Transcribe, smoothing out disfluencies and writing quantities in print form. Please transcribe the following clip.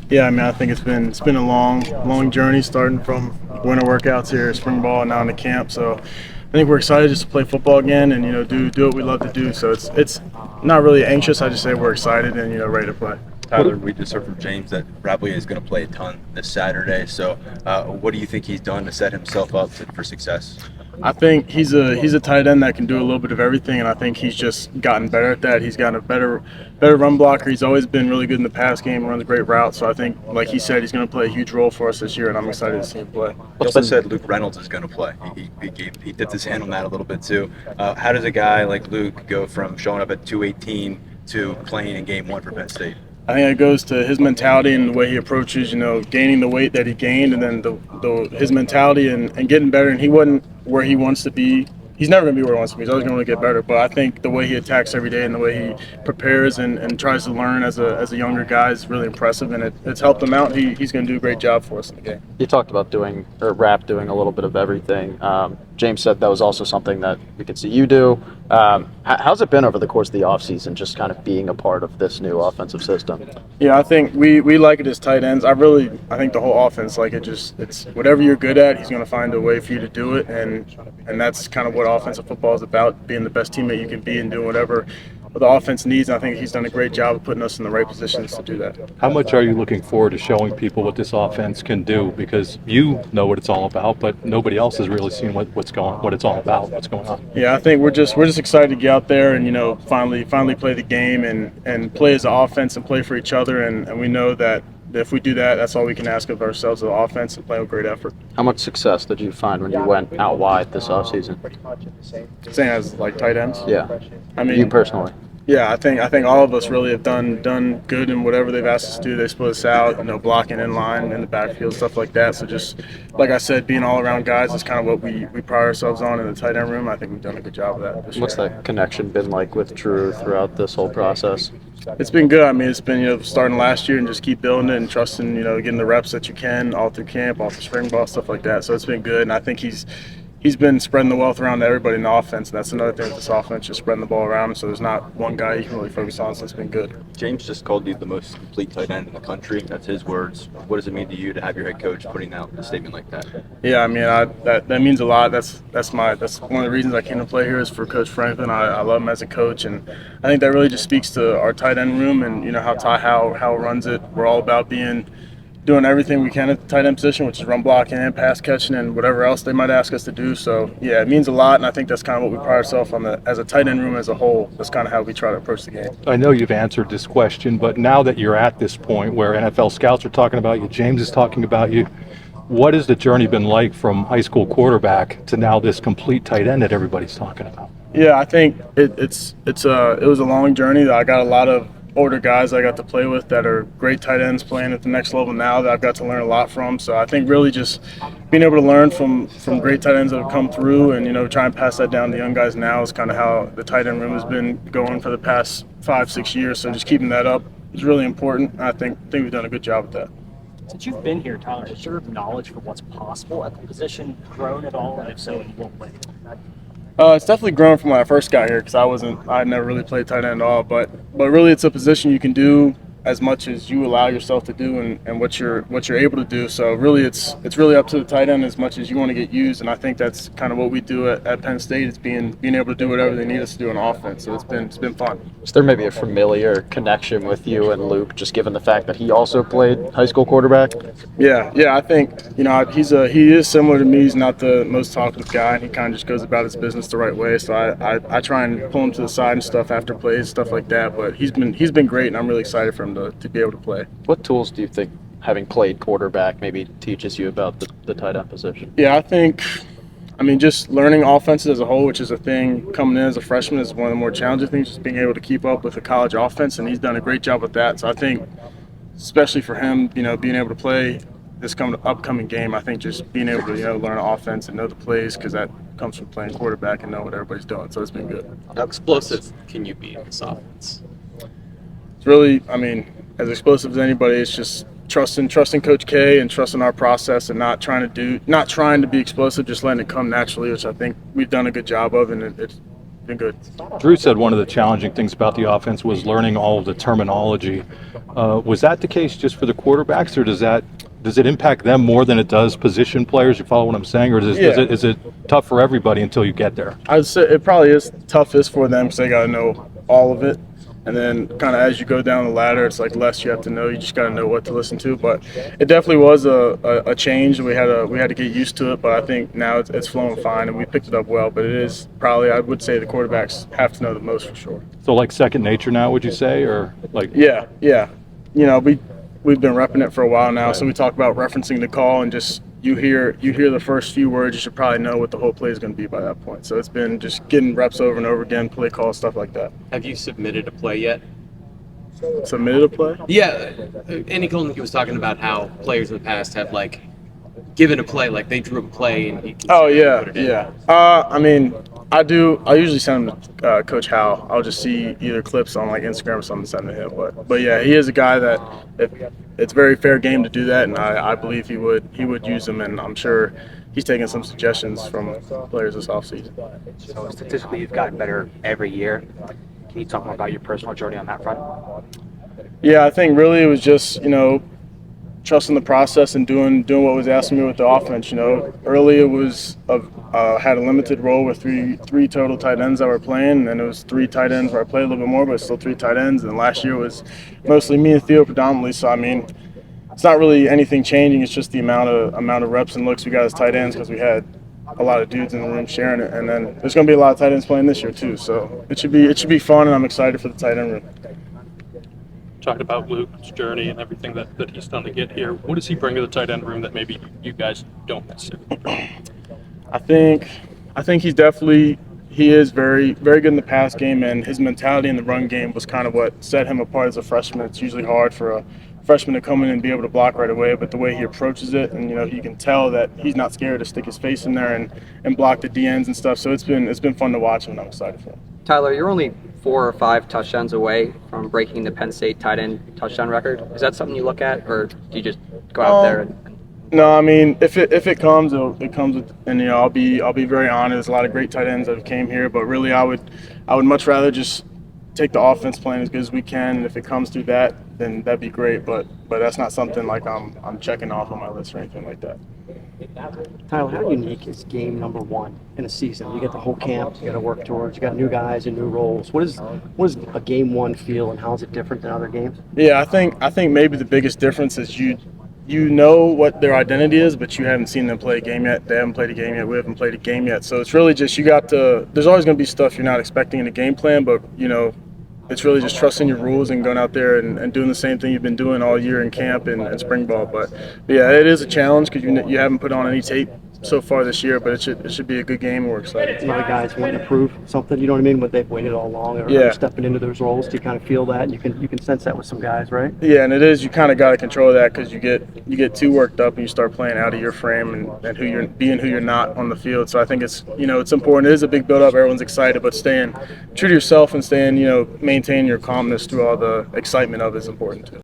Yeah, I mean, I think it's been a long journey starting from winter workouts here, spring ball, and now into camp. So I think we're excited just to play football again and do what we love to do. So it's not really anxious. I just say we're excited and ready to play. Tyler, we just heard from James that Bradley is going to play a ton this Saturday. So, what do you think he's done to set himself up for success? I think he's a tight end that can do a little bit of everything, and I think he's just gotten better at that. He's gotten a better run blocker. He's always been really good in the pass game, runs great routes. So I think, like he said, he's going to play a huge role for us this year, and I'm excited to see him play. He also said Luke Reynolds is going to play. He dipped his hand on that a little bit too. How does a guy like Luke go from showing up at 218 to playing in game one for Penn State? I think it goes to his mentality and the way he approaches, gaining the weight that he gained, and then his mentality and getting better. And he wasn't where he wants to be. He's never going to be where he wants to be. He's always going to get better. But I think the way he attacks every day and the way he prepares and tries to learn as a younger guy is really impressive, and it's helped him out. He's going to do a great job for us in the game. You talked about Rap doing a little bit of everything. James said that was also something that we could see you do. How's it been over the course of the offseason, just kind of being a part of this new offensive system? Yeah, I think we like it as tight ends. I think the whole offense, it's whatever you're good at, he's going to find a way for you to do it, and that's kind of what offensive football is about, being the best teammate you can be and doing whatever the offense needs. I think he's done a great job of putting us in the right positions to do that. How much are you looking forward to showing people what this offense can do? Because you know what it's all about, but nobody else has really seen what it's all about, what's going on. Yeah, I think we're just excited to get out there and finally play the game and play as an offense and play for each other. And we know that if we do that, that's all we can ask of ourselves as an offense and play with great effort. How much success did you find when you went out wide this offseason? Saying as like tight ends? Yeah. I mean, you personally. Yeah, I think all of us really have done good in whatever they've asked us to do. They split us out, blocking in line, in the backfield, stuff like that. So just like I said, being all around guys is kind of what we pride ourselves on in the tight end room. I think we've done a good job of that this year. What's that connection been like with Drew throughout this whole process? It's been good. I mean, it's been starting last year and just keep building it and trusting getting the reps that you can all through camp, all through spring ball, stuff like that. So it's been good, and I think he's been spreading the wealth around to everybody in the offense. And that's another thing with this offense, just spreading the ball around. So there's not one guy you can really focus on, so it's been good. James just called you the most complete tight end in the country. That's his words. What does it mean to you to have your head coach putting out a statement like that? Yeah, I mean, that means a lot. That's one of the reasons I came to play here is for Coach Franklin. I love him as a coach, and I think that really just speaks to our tight end room and how Ty Howell runs it. We're all about doing everything we can at the tight end position, which is run blocking and pass catching and whatever else they might ask us to do. So, yeah, it means a lot, and I think that's kind of what we pride ourselves on as a tight end room as a whole. That's kind of how we try to approach the game. I know you've answered this question, but now that you're at this point where NFL scouts are talking about you, James is talking about you, what has the journey been like from high school quarterback to now this complete tight end that everybody's talking about? Yeah, I think it was a long journey. I got a lot of older guys I got to play with that are great tight ends playing at the next level now that I've got to learn a lot from. So I think really just being able to learn from great tight ends that have come through and try and pass that down to young guys now is kind of how the tight end room has been going for the past 5-6 years. So just keeping that up is really important. I think we've done a good job with that. Since you've been here, Tyler, has your knowledge for what's possible at the position grown at all? And if so, in what way? It's definitely grown from when I first got here because I never really played tight end at all. But really, it's a position you can do as much as you allow yourself to do and what you're able to do. So really, it's really up to the tight end as much as you want to get used. And I think that's kind of what we do at Penn State is being able to do whatever they need us to do on offense. So it's been fun. Is there maybe a familiar connection with you and Luke, just given the fact that he also played high school quarterback? Yeah. I think he is similar to me. He's not the most talkative guy, and he kind of just goes about his business the right way. So I try and pull him to the side and stuff after plays, stuff like that. But he's been great, and I'm really excited for him to be able to play. What tools do you think having played quarterback maybe teaches you about the tight end position? Yeah, I mean, just learning offenses as a whole, which is a thing coming in as a freshman, is one of the more challenging things, just being able to keep up with the college offense, and he's done a great job with that. So I think, especially for him, being able to play this upcoming game, I think just being able to learn offense and know the plays, because that comes from playing quarterback and know what everybody's doing. So it's been good. How explosive can you be in this offense? It's really, I mean, as explosive as anybody, it's just trusting Coach K and trusting our process and not trying to be explosive, just letting it come naturally, which I think we've done a good job of, and been good. Drew said one of the challenging things about the offense was learning all of the terminology. Was that the case just for the quarterbacks, or does it impact them more than it does position players? You follow what I'm saying, or is it tough for everybody until you get there? I'd say it probably is toughest for them because they got to know all of it. And then kind of as you go down the ladder, it's like less you have to know. You just got to know what to listen to. But it definitely was a change. We had to get used to it. But I think now it's flowing fine, and we picked it up well. But it is probably, I would say, the quarterbacks have to know the most for sure. So like second nature now, would you say, or like? Yeah. You know, we've been repping it for a while now. So we talk about referencing the call and just you hear the first few words, you should probably know what the whole play is going to be by that point. So it's been just getting reps over and over again, play calls, stuff like that. Have you submitted a play yet? Submitted a play? Yeah. Andy Kolnick was talking about how players in the past have like given a play, like they drew a play and he Oh yeah. I mean, I usually send them to Coach Howe. I'll just see either clips on like Instagram or something, send to him. But yeah, he is a guy that it's very fair game to do that, and I believe he would use them, and I'm sure he's taking some suggestions from players this offseason. So statistically, you've gotten better every year. Can you talk more about your personal journey on that front? Yeah, I think really it was just, trusting the process and doing what was asked of me with the offense. Early it was had a limited role with three total tight ends that were playing, and then it was 3 tight ends where I played a little bit more, but still 3 tight ends. And last year was mostly me and Theo predominantly. So I mean, it's not really anything changing. It's just the amount of reps and looks we got as tight ends because we had a lot of dudes in the room sharing it, and then there's going to be a lot of tight ends playing this year too. So it should be fun, and I'm excited for the tight end room. Talked about Luke's journey and everything that he's done to get here. What does he bring to the tight end room that maybe you guys don't necessarily bring? I think he is very, very good in the pass game, and his mentality in the run game was kind of what set him apart as a freshman. It's usually hard for a freshman to come in and be able to block right away, but the way he approaches it, and you can tell that he's not scared to stick his face in there and block the DNs and stuff. So it's been fun to watch him, and I'm excited for him. Tyler, you're only 4 or 5 touchdowns away from breaking the Penn State tight end touchdown record. Is that something you look at, or do you just go out there and No, I mean, if it comes, it comes with, and I'll be very honest. There's a lot of great tight ends that have came here, but really, I would much rather just take the offense playing as good as we can. And if it comes through that, then that'd be great. But that's not something like I'm checking off on my list or anything like that. Tyler, how unique is game number 1 in a season? You get the whole camp, you got to work towards, you got new guys and new roles. What is a game 1 feel, and how is it different than other games? Yeah, I think maybe the biggest difference is you know what their identity is, but you haven't seen them play a game yet. They haven't played a game yet. We haven't played a game yet. So it's really just there's always going to be stuff you're not expecting in a game plan, but it's really just trusting your rules and going out there and doing the same thing you've been doing all year in camp and spring ball. But yeah, it is a challenge because you haven't put on any tape so far this year, but it should be a good game, and we're excited. Some other guys wanting to prove something, you know what I mean, but they've waited all along, or Yeah. stepping into those roles. Do you kind of feel that, and you can sense that with some guys, right? Yeah, and it is, you kind of got to control that because you get too worked up and you start playing out of your frame and who you're not on the field. So I think it's important. It is a big build up. Everyone's excited, but staying true to yourself and maintaining your calmness through all the excitement of it is important too.